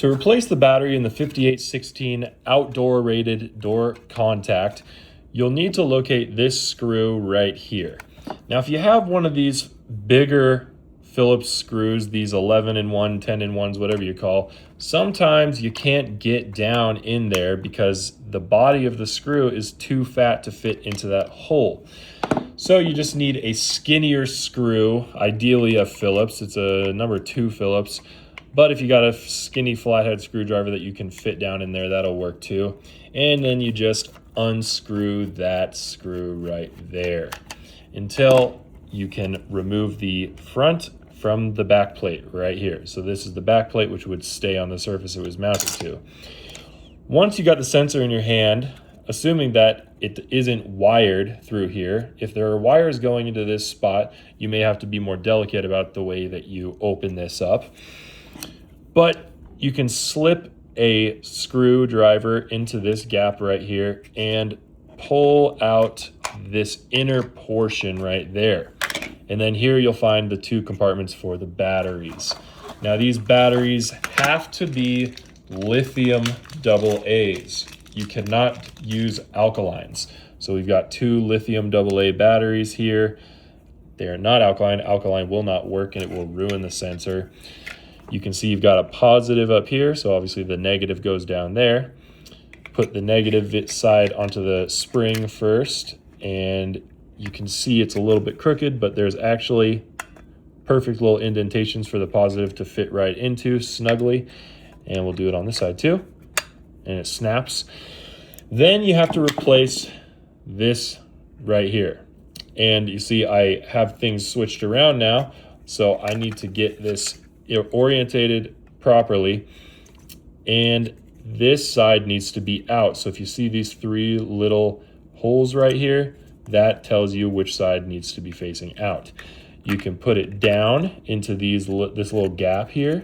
To replace the battery in the 5816 outdoor rated door contact, you'll need to locate this screw right here. Now, if you have one of these bigger Phillips screws, these 11-in-1, 10-in-1s, whatever you call, sometimes you can't get down in there because the body of the screw is too fat to fit into that hole. So you just need a skinnier screw, ideally a Phillips. It's a number 2 Phillips. But if you got a skinny flathead screwdriver that you can fit down in there, that'll work too. And then you just unscrew that screw right there until you can remove the front from the back plate right here. So this is the back plate, which would stay on the surface it was mounted to. Once you got the sensor in your hand, assuming that it isn't wired through here, if there are wires going into this spot, you may have to be more delicate about the way that you open this up. But you can slip a screwdriver into this gap right here and pull out this inner portion right there. And then here you'll find the 2 compartments for the batteries. Now these batteries have to be lithium AA's. You cannot use alkalines. So we've got 2 lithium AA batteries here. They are not alkaline. Alkaline will not work and it will ruin the sensor. You can see you've got a positive up here, so obviously the negative goes down there. Put the negative side onto the spring first, and you can see it's a little bit crooked, but there's actually perfect little indentations for the positive to fit right into snugly. And we'll do it on this side too. And it snaps. Then you have to replace this right here. And you see I have things switched around now, so I need to get this orientated properly, and this side needs to be out. So if you see these 3 little holes right here, that tells you which side needs to be facing out. You can put it down into this little gap here,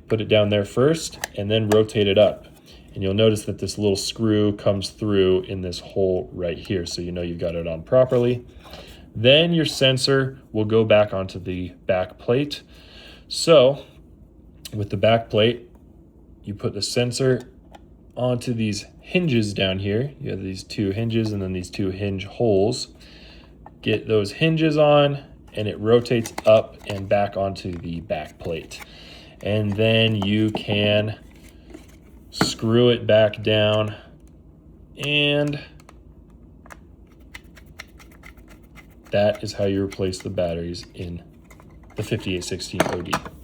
put it down there first, and then rotate it up. And you'll notice that this little screw comes through in this hole right here, so you know you've got it on properly. Then your sensor will go back onto the back plate. So with the back plate, you put the sensor onto these hinges down here. You have these 2 hinges and then these 2 hinge holes. Get those hinges on and it rotates up and back onto the back plate. And then you can screw it back down, and that is how you replace the batteries in the 5816 OD.